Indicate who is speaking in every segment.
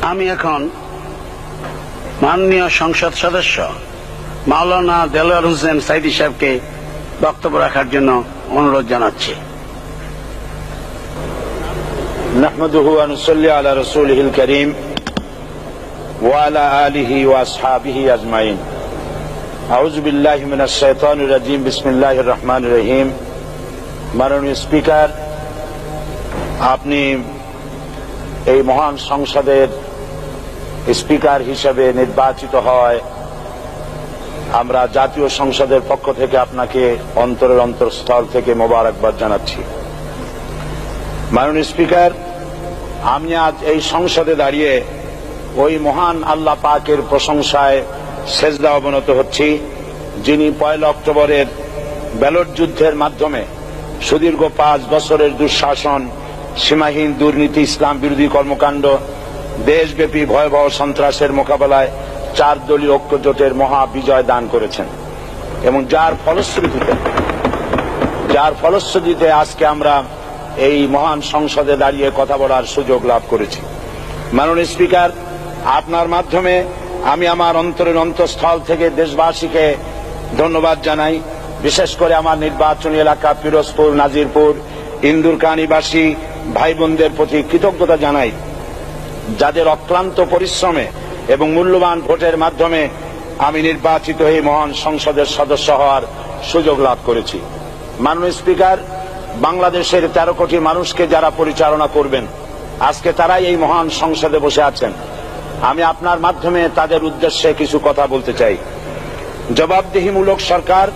Speaker 1: আমি এখন মাননীয় সংসদ সদস্য মাওলানা দেলোয়ার হোসেন সাইদী সাহেবকে বক্তব্য রাখার জন্য অনুরোধ জানাচ্ছি।
Speaker 2: নাহমাদুহু ওয়া নুসাল্লি আলা রাসূলিহিল কারীম ওয়া আলা আলিহি ওয়া আসহাবিহি আজমাইন। আউযু বিল্লাহি মিনাশ শাইতানির রাজীম। বিসমিল্লাহির রহমানির রহিম। মাননীয় স্পিকার, আপনি এই মহান সংসদের স্পিকার হিসেবে নির্বাচিত হয় আমরা জাতীয় সংসদের পক্ষ থেকে আপনাকে অন্তরের অন্তঃস্থল থেকে মোবারকবাদ জানাচ্ছি। মাননীয় স্পিকার, আমি আজ এই সংসদে দাঁড়িয়ে ওই মহান আল্লাহ পাকের প্রশংসায় সেজদা অবনত হচ্ছি, যিনি 1 অক্টোবরের ব্যালট যুদ্ধের মাধ্যমে সুদীর্ঘ 5 বছরের দুঃশাসন, সীমাহীন দুর্নীতি, ইসলাম বিরোধী কর্মকাণ্ড, দেশব্যাপী ভয়াবহ সন্ত্রাসের মোকাবেলায় 4 দলীয় ঐক্য জোটের মহা বিজয় দান করেছেন এবং যার ফলশ্রুতিতে আজকে আমরা এই মহান সংসদে দাঁড়িয়ে কথা বলার সুযোগ লাভ করেছি। মাননীয় স্পিকার, আপনার মাধ্যমে আমি আমার অন্তরের অন্তঃস্থল থেকে দেশবাসীকে ধন্যবাদ জানাই। বিশেষ করে আমার নির্বাচনী এলাকা পিরোজপুর, নাজিরপুর, ইন্দুরকানীবাসী ভাই বোনদের প্রতি কৃতজ্ঞতা জানাই, যাদের অক্লান্ত পরিশ্রমে এবং মূল্যবান ভোটের মাধ্যমে আমি নির্বাচিত হয়ে মহান সংসদের সদস্য হওয়ার সুযোগ লাভ করেছি। মাননীয় স্পিকার, বাংলাদেশের 13 কোটি মানুষকে যারা পরিচালনা করবেন, আজকে তারাই এই মহান সংসদে বসে আছেন। আমি আপনার মাধ্যমে তাদের উদ্দেশ্যে কিছু কথা বলতে চাই। জবাবদিহিমূলক সরকার,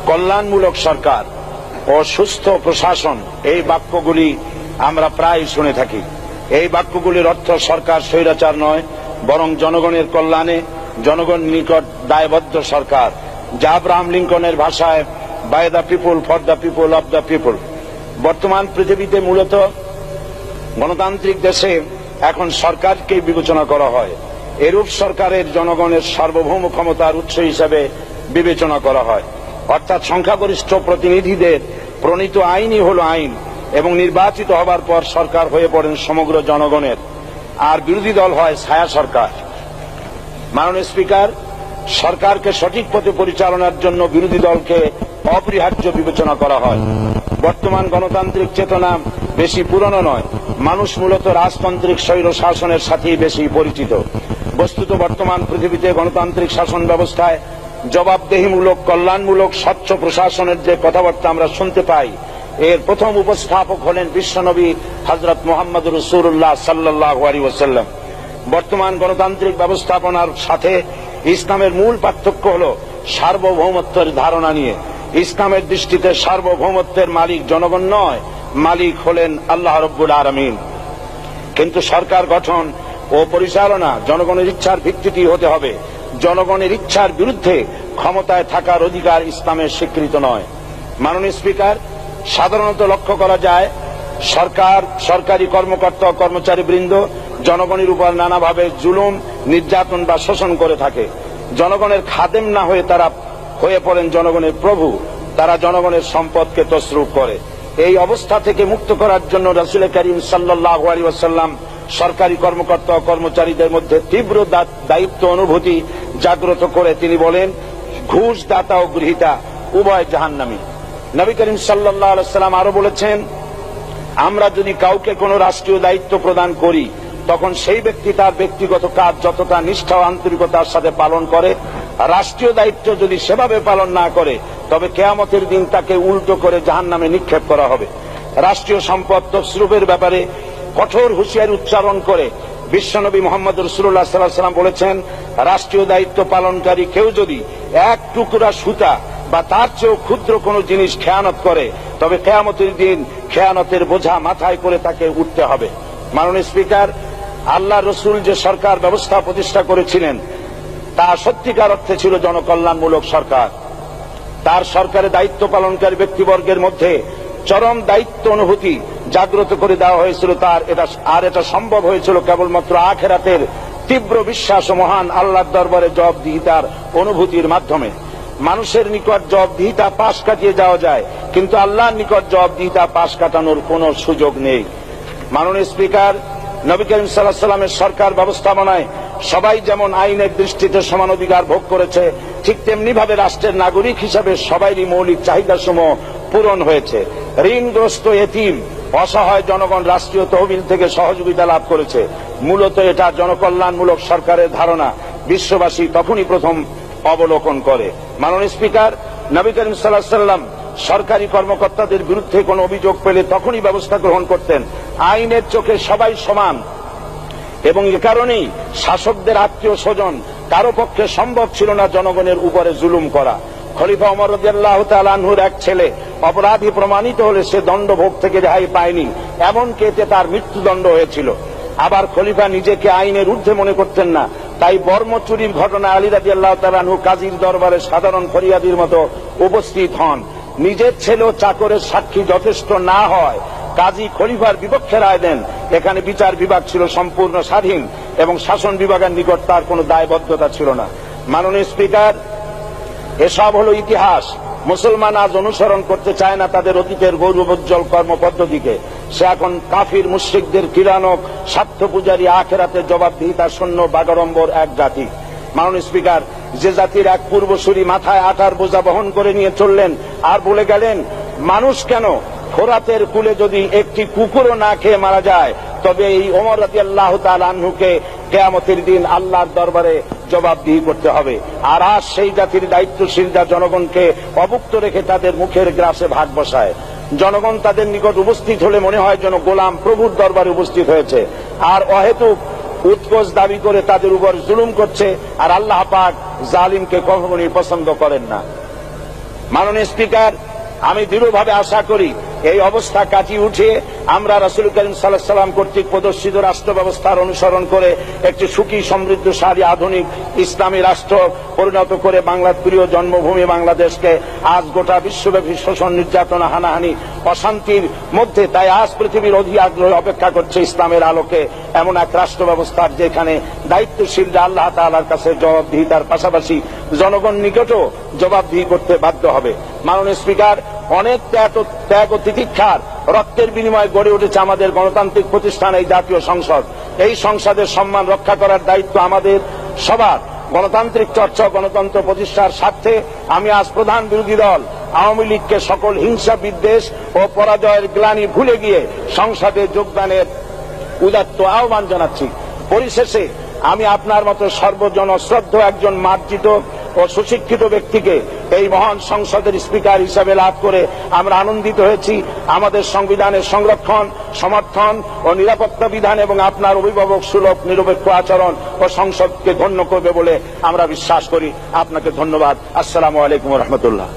Speaker 2: কল্যাণমূলক সরকার ও সুস্থ প্রশাসন, এই বাক্যগুলি আমরা প্রায় শুনে থাকি। এই বাক্যগুলির অর্থ সরকার স্বৈরাচার নয়, বরং জনগণের কল্যাণে জনগণ নিকট দায়বদ্ধ সরকার, যা আব্রাহাম লিঙ্কনের ভাষায় by the people, for the people, of the people. বর্তমান পৃথিবীতে মূলত গণতান্ত্রিক দেশে এখন সরকারকে বিবেচনা করা হয়। এরূপ সরকারের জনগণের সার্বভৌম ক্ষমতার উৎস হিসেবে বিবেচনা করা হয়, অর্থাৎ সংখ্যাগরিষ্ঠ প্রতিনিধিদের প্রণীত আইনই হল আইন এবং নির্বাচিত হবার পর সরকার হয়ে পড়েন সমগ্র জনগণের, আর বিরোধী দল হয় ছায়া সরকার। মাননীয় স্পিকার, সরকারকে সঠিক পথে পরিচালনার জন্য বিরোধী দলকে অপরিহার্য বিবেচনা করা হয়। বর্তমান গণতান্ত্রিক চেতনা বেশি পুরনো নয়, মানুষ মূলত রাজতান্ত্রিক স্বৈর শাসনের সাথেই বেশি পরিচিত। বস্তুত বর্তমান পৃথিবীতে গণতান্ত্রিক শাসন ব্যবস্থায় জবাবদিহিমূলক, কল্যাণমূলক, স্বচ্ছ প্রশাসনের যে কথাবার্তা আমরা শুনতে পাই, এর প্রথম উপস্থাপক হলেন বিশ্বনবী হযরত মুহাম্মদ রাসূলুল্লাহ সাল্লাল্লাহু আলাইহি ওয়াসাল্লাম। বর্তমান গণতান্ত্রিক ব্যবস্থাপনার সাথে ইসলামের মূল পার্থক্য হল সার্বভৌমত্বের ধারণা নিয়ে। ইসলামের দৃষ্টিতে সার্বভৌমত্বের মালিক জনগণ নয়, মালিক হলেন আল্লাহ রাব্বুল আলামিন। কিন্তু সরকার গঠন ও পরিচালনা জনগণের ইচ্ছার ভিত্তিতে হতে হবে। জনগণের ইচ্ছার বিরুদ্ধে ক্ষমতায় থাকার অধিকার ইসলামের স্বীকৃত নয়। মাননীয় স্পিকার, সাধারণত লক্ষ্য করা যায় সরকার, সরকারি কর্মকর্তা ও কর্মচারীবৃন্দ জনগণের উপর নানাভাবে জুলুম, নির্যাতন বা শোষণ করে থাকে। জনগণের খাদেম না হয়ে তারা হয়ে পড়েন জনগণের প্রভু। তারা জনগণের সম্পদকে তসরুপ করে। এই অবস্থা থেকে মুক্ত করার জন্য রাসূল করিম সাল্লাল্লাহু আলাইহি ওয়াসাল্লাম সরকারি কর্মকর্তা ও কর্মচারীদের মধ্যে তীব্র দায়িত্ব অনুভূতি জাগ্রত করে তিনি বলেন, ঘুষ দাতা ও গৃহীতা উভয় জাহান্নামী। নবী করিম সাল্লাল্লাহু আলাইহি ওয়াসাল্লাম আরো বলেছেন, আমরা যদি কাউকে কোনো রাষ্ট্রীয় দায়িত্ব প্রদান করি, তখন সেই ব্যক্তি তার ব্যক্তিগত কাজ যতটা নিষ্ঠা ও আন্তরিকতার সাথে পালন করে, রাষ্ট্রীয় দায়িত্ব যদি সেভাবে পালন না করে, তবে কিয়ামতের দিন তাকে উল্টো করে জাহান্নামে নিক্ষেপ করা হবে। রাষ্ট্রীয় সম্পদ তসরুপের ব্যাপারে কঠোর হুঁশিয়ারি উচ্চারণ করে বিশ্বনবী মুহাম্মদ রাসূলুল্লাহ সাল্লাল্লাহু আলাইহি ওয়াসাল্লাম বলেছেন, রাষ্ট্রীয় দায়িত্ব পালনকারী কেউ যদি 1 টুকরা সুতা বা তার চেয়েও ক্ষুদ্র কোনো জিনিস খেয়ানত করে, তবে কিয়ামতের দিন খেয়ানতের বোঝা মাথায় করে তাকে উঠতে হবে। মাননীয় স্পিকার, আল্লাহ রসুল যে সরকার ব্যবস্থা প্রতিষ্ঠা করেছিলেন, তা সত্যিকার অর্থে ছিল জনকল্যাণমূলক সরকার। তার সরকারে দায়িত্ব পালনকারী ব্যক্তিবর্গের মধ্যে চরম দায়িত্ব অনুভূতি জাগ্রত করে দেওয়া হয়েছিল। এটা সম্ভব হয়েছিল কেবলমাত্র আখিরাতের তীব্র বিশ্বাস ও মহান আল্লাহর দরবারে জবাবদিহিতার অনুভূতির মাধ্যমে। মানুষের নিকট জবাবদিহিতা পাশ কাটিয়ে যাওয়া যায়, কিন্তু আল্লাহর নিকট জবাবদিহিতা পাশ কাটানোর কোনো সুযোগ নেই। মাননীয় স্পিকার, নবী করিম সাল্লাল্লাহু আলাইহি সাল্লামের সরকার ব্যবস্থাপনায় সবাই যেমন আইনের দৃষ্টিতে সমান অধিকার ভোগ করেছে, ঠিক তেমনি ভাবে রাষ্ট্রের নাগরিক হিসাবে সবারই মৌলিক চাহিদাসমূহ পূরণ হয়েছে। ঋণগ্রস্ত এতিম অসহায় জনগণ রাষ্ট্রীয় তহবিল থেকে সহযোগিতা লাভ করেছে। মূলত এটা জনকল্যাণমূলক সরকারের ধারণা বিশ্ববাসী তখনই প্রথম অবলোকন করে। মাননীয় স্পিকার, নবী করিম সাল্লাল্লাহু আলাইহি সাল্লাম সরকারি কর্মকর্তাদের বিরুদ্ধে কোনো অভিযোগ পেলে তখনই ব্যবস্থা গ্রহণ করতেন। আইনের চোখে সবাই সমান এবং এ কারণেই শাসকদের আত্মীয় স্বজন কারো পক্ষে সম্ভব ছিল না জনগণের উপরে জুলুম করা। খলিফা ওমর রাদিয়াল্লাহু তাআলা আনহুর এক ছেলে অপরাধী প্রমাণিত হলে সে দণ্ডভোগ থেকে রেহাই পায়নি, এমনকি এতে তার মৃত্যুদণ্ড হয়েছিল। আবার খলিফা নিজেকে আইনের ঊর্ধ্বে মনে করতেন না, তাই বর্ম চুরির ঘটনা আলী রাদিয়াল্লাহু তাআলা আনহু কাজীর দরবারে সাধারণ ফরিয়াদির মতো উপস্থিত হন। নিজের ছেলে ও চাকরের সাক্ষী যথেষ্ট না হয় কাজী খলিফার বিপক্ষে রায় দেন। এখানে বিচার বিভাগ ছিল সম্পূর্ণ স্বাধীন এবং শাসন বিভাগের নিকট তার কোনো দায়বদ্ধতা ছিল না। মাননীয় স্পিকার, এসব হলো ইতিহাস। মুসলমান আজ অনুসরণ করতে চায় না তাদের অতীতের গৌরবোজ্জ্বল কর্মপদ্ধতিকে। সে এখন কাফির মুশরিকদের কিরানক স্বার্থ পূজারী আখেরাতে জবাবদিহিতা শূন্য বাগাড়ম্বর এক জাতি। মাননীয় স্পিকার, যে জাতির এক পূর্বসূরি মাথায় আটার বোঝা বহন করে নিয়ে চললেন আর বলে গেলেন, মানুষ কেন, ফোরাতের কূলে যদি একটি কুকুরও না খেয়ে মারা যায় তবে এই ওমর রাদিয়াল্লাহু তাআলা আনহুকে কিয়ামতের দিন আল্লাহর দরবারে জবাবদিহি করতে হবে। আর আজ সেই জাতির দায়িত্বশীলরা জনগণকে অভুক্ত রেখে তাদের মুখের গ্রাসে ভাগ বসায়। জনগণ তাদের নিকট উপস্থিত হলে মনে হয় যেন গোলাম প্রভুর দরবারে উপস্থিত হয়েছে, আর অহেতুক উৎকোচ দাবি করে তাদের উপর জুলুম করছে। আর আল্লাহ পাক জালিমকে কখনোই পছন্দ করেন না। মাননীয় স্পিকার, আমি দৃঢ়ভাবে আশা করি এই অবস্থা কাটিয়ে উঠিয়ে আমরা রাসূল করিম সাল্লাল্লাহু আলাইহি সাল্লাম কর্তৃক প্রদর্শিত রাষ্ট্র ব্যবস্থার অনুসরণ করে একটি সুখী সমৃদ্ধশালী আধুনিক ইসলামী রাষ্ট্র পরিণত করে বাংলার প্রিয় জন্মভূমি বাংলাদেশকে আজ গোটা বিশ্বব্যাপী শোষণ, নির্যাতন, হানাহানি, অশান্তির মধ্যে, তাই আজ পৃথিবীর অধীর আগ্রহে অপেক্ষা করছে ইসলামের আলোকে এমন এক রাষ্ট্র ব্যবস্থার যেখানে দায়িত্বশীলরা আল্লাহ তাআলার কাছে জবাবদিহিতার পাশাপাশি জনগণ নিকটও জবাবদিহি করতে বাধ্য হবে। মাননীয় স্পিকার, অনেক ত্যাগ ও তিতিক্ষার রক্তের বিনিময়ে গড়ে উঠেছে আমাদের গণতান্ত্রিক প্রতিষ্ঠান এই জাতীয় সংসদ। এই সংসদের সম্মান রক্ষা করার দায়িত্ব আমাদের সবার। গণতান্ত্রিক চর্চা, গণতন্ত্র প্রতিষ্ঠার স্বার্থে আমি আজ প্রধান বিরোধী দল আওয়ামী লীগকে সকল হিংসা, বিদ্বেষ ও পরাজয়ের গ্লানি ভুলে গিয়ে সংসদে যোগদানের উদাত্ত আহ্বান জানাচ্ছি। পরিশেষে আমি আপনার মতো সর্বজনশ্রদ্ধ একজন মার্জিত ও সুশিক্ষিত ব্যক্তিকে এই মহান সংসদের স্পিকার হিসাবে লাভ করে আমরা আনন্দিত হয়েছি। আমাদের সংবিধানের সংরক্ষণ, সমর্থন ও নিরাপত্তা বিধান এবং আপনার অভিভাবক সুলভ নিরপেক্ষ আচরণ ও সংসদকে ধন্য করবে বলে আমরা বিশ্বাস করি। আপনাকে ধন্যবাদ। আসসালামু আলাইকুম ওয়া রাহমাতুল্লাহ।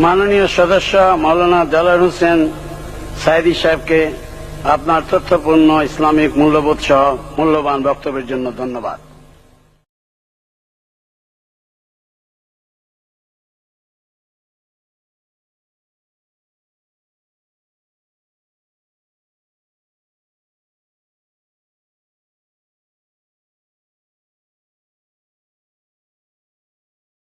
Speaker 1: মাননীয় সদস্য মাওলানা দেলোয়ার হোসেন সাঈদী সাহেবকে আপনার তথ্যপূর্ণ ইসলামিক মূল্যবোধ সহ মূল্যবান বক্তব্যের জন্য ধন্যবাদ।